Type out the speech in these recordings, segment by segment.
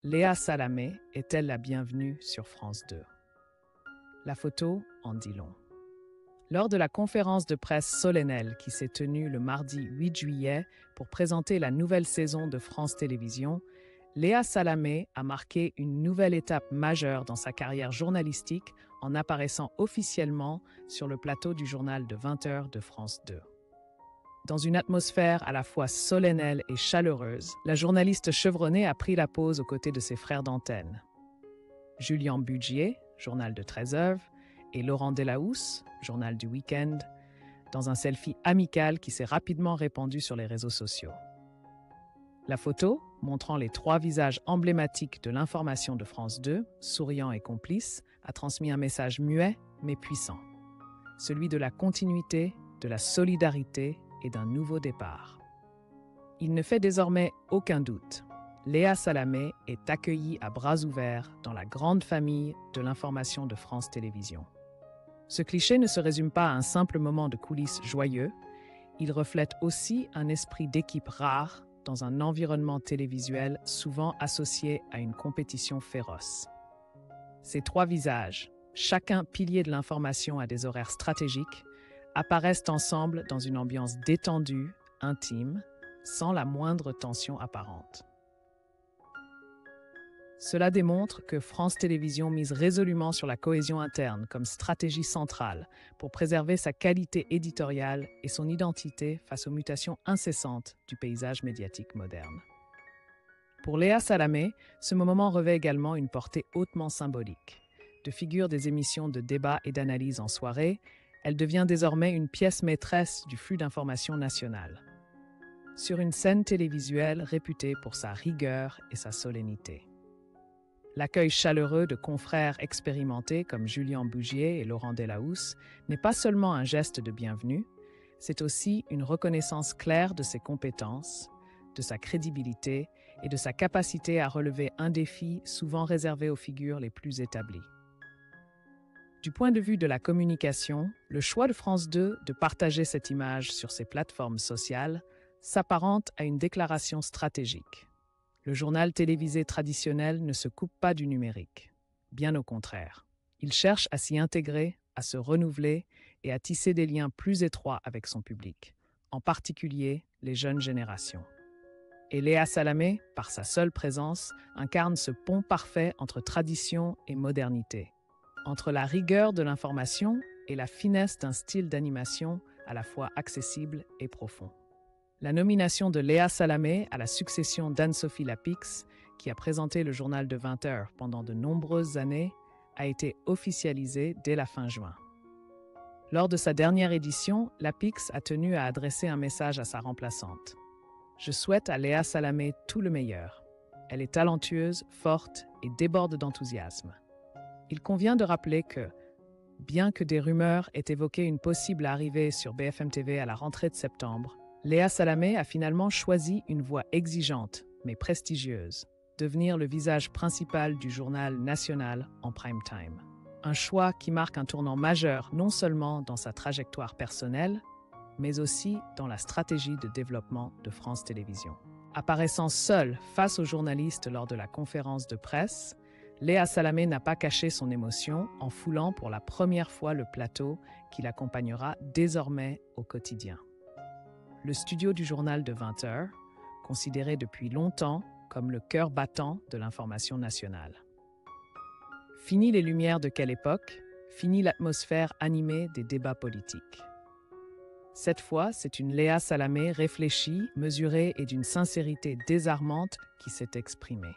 Léa Salamé est-elle la bienvenue sur France 2? La photo en dit long. Lors de la conférence de presse solennelle qui s'est tenue le mardi 8 juillet pour présenter la nouvelle saison de France Télévisions, Léa Salamé a marqué une nouvelle étape majeure dans sa carrière journalistique en apparaissant officiellement sur le plateau du journal de 20h de France 2. Dans une atmosphère à la fois solennelle et chaleureuse, la journaliste chevronnée a pris la pose aux côtés de ses frères d'antenne. Julien Bugier, journal de 13h, et Laurent Delahousse, journal du week-end, dans un selfie amical qui s'est rapidement répandu sur les réseaux sociaux. La photo, montrant les trois visages emblématiques de l'information de France 2, souriants et complices, a transmis un message muet mais puissant. Celui de la continuité, de la solidarité et d'un nouveau départ. Il ne fait désormais aucun doute. Léa Salamé est accueillie à bras ouverts dans la grande famille de l'information de France Télévisions. Ce cliché ne se résume pas à un simple moment de coulisses joyeux, il reflète aussi un esprit d'équipe rare dans un environnement télévisuel souvent associé à une compétition féroce. Ces trois visages, chacun pilier de l'information à des horaires stratégiques, apparaissent ensemble dans une ambiance détendue, intime, sans la moindre tension apparente. Cela démontre que France Télévisions mise résolument sur la cohésion interne comme stratégie centrale pour préserver sa qualité éditoriale et son identité face aux mutations incessantes du paysage médiatique moderne. Pour Léa Salamé, ce moment revêt également une portée hautement symbolique. De figure des émissions de débat et d'analyse en soirée, elle devient désormais une pièce maîtresse du flux d'information nationale. Sur une scène télévisuelle réputée pour sa rigueur et sa solennité. L'accueil chaleureux de confrères expérimentés comme Julien Bugier et Laurent Delahousse n'est pas seulement un geste de bienvenue, c'est aussi une reconnaissance claire de ses compétences, de sa crédibilité et de sa capacité à relever un défi souvent réservé aux figures les plus établies. Du point de vue de la communication, le choix de France 2 de partager cette image sur ses plateformes sociales s'apparente à une déclaration stratégique. Le journal télévisé traditionnel ne se coupe pas du numérique. Bien au contraire. Il cherche à s'y intégrer, à se renouveler et à tisser des liens plus étroits avec son public, en particulier les jeunes générations. Et Léa Salamé, par sa seule présence, incarne ce pont parfait entre tradition et modernité, entre la rigueur de l'information et la finesse d'un style d'animation à la fois accessible et profond. La nomination de Léa Salamé à la succession d'Anne-Sophie Lapix, qui a présenté le journal de 20h pendant de nombreuses années, a été officialisée dès la fin juin. Lors de sa dernière édition, Lapix a tenu à adresser un message à sa remplaçante. « Je souhaite à Léa Salamé tout le meilleur. Elle est talentueuse, forte et déborde d'enthousiasme. Il convient de rappeler que, bien que des rumeurs aient évoqué une possible arrivée sur BFM TV à la rentrée de septembre, Léa Salamé a finalement choisi une voie exigeante, mais prestigieuse, devenir le visage principal du journal national en prime time. Un choix qui marque un tournant majeur non seulement dans sa trajectoire personnelle, mais aussi dans la stratégie de développement de France Télévisions. Apparaissant seule face aux journalistes lors de la conférence de presse, Léa Salamé n'a pas caché son émotion en foulant pour la première fois le plateau qui l'accompagnera désormais au quotidien. Le studio du journal de 20h, considéré depuis longtemps comme le cœur battant de l'information nationale. Fini les lumières de quelle époque, fini l'atmosphère animée des débats politiques. Cette fois, c'est une Léa Salamé réfléchie, mesurée et d'une sincérité désarmante qui s'est exprimée.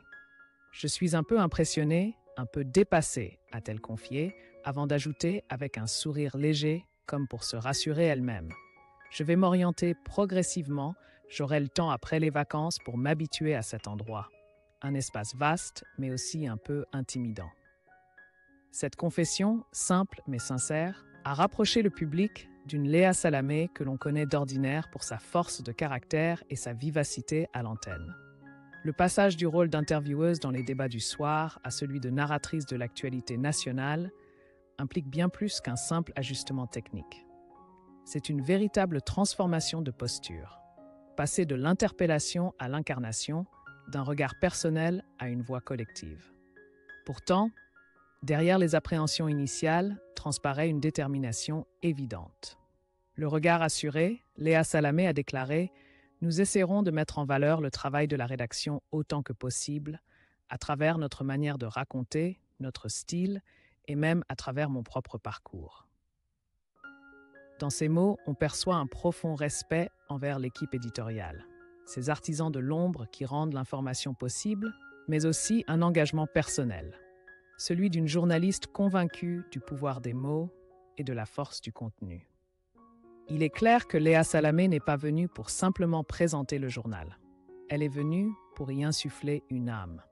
« Je suis un peu impressionnée, un peu dépassée », a-t-elle confié, avant d'ajouter avec un sourire léger, comme pour se rassurer elle-même. Je vais m'orienter progressivement, j'aurai le temps après les vacances pour m'habituer à cet endroit. Un espace vaste, mais aussi un peu intimidant. Cette confession, simple mais sincère, a rapproché le public d'une Léa Salamé que l'on connaît d'ordinaire pour sa force de caractère et sa vivacité à l'antenne. Le passage du rôle d'intervieweuse dans les débats du soir à celui de narratrice de l'actualité nationale implique bien plus qu'un simple ajustement technique. C'est une véritable transformation de posture. Passer de l'interpellation à l'incarnation, d'un regard personnel à une voix collective. Pourtant, derrière les appréhensions initiales transparaît une détermination évidente. Le regard assuré, Léa Salamé a déclaré « Nous essaierons de mettre en valeur le travail de la rédaction autant que possible, à travers notre manière de raconter, notre style et même à travers mon propre parcours. » Dans ces mots, on perçoit un profond respect envers l'équipe éditoriale, ces artisans de l'ombre qui rendent l'information possible, mais aussi un engagement personnel, celui d'une journaliste convaincue du pouvoir des mots et de la force du contenu. Il est clair que Léa Salamé n'est pas venue pour simplement présenter le journal. Elle est venue pour y insuffler une âme.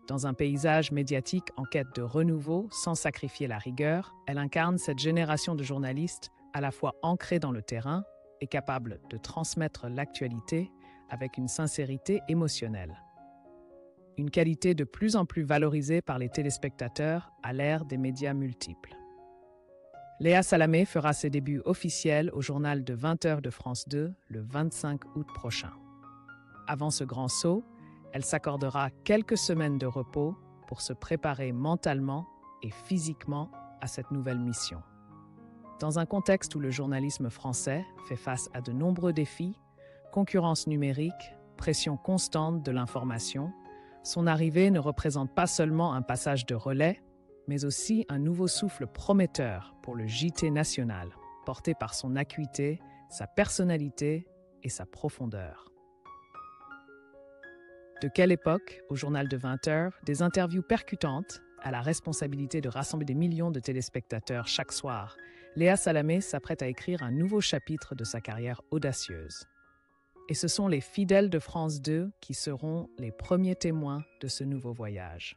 Dans un paysage médiatique en quête de renouveau sans sacrifier la rigueur, elle incarne cette génération de journalistes à la fois ancrés dans le terrain et capables de transmettre l'actualité avec une sincérité émotionnelle. Une qualité de plus en plus valorisée par les téléspectateurs à l'ère des médias multiples. Léa Salamé fera ses débuts officiels au journal de 20h de France 2 le 25 août prochain. Avant ce grand saut, elle s'accordera quelques semaines de repos pour se préparer mentalement et physiquement à cette nouvelle mission. Dans un contexte où le journalisme français fait face à de nombreux défis, concurrence numérique, pression constante de l'information, son arrivée ne représente pas seulement un passage de relais, mais aussi un nouveau souffle prometteur pour le JT national, porté par son acuité, sa personnalité et sa profondeur. De quelle époque, au journal de 20h, des interviews percutantes, à la responsabilité de rassembler des millions de téléspectateurs chaque soir, Léa Salamé s'apprête à écrire un nouveau chapitre de sa carrière audacieuse. Et ce sont les fidèles de France 2 qui seront les premiers témoins de ce nouveau voyage.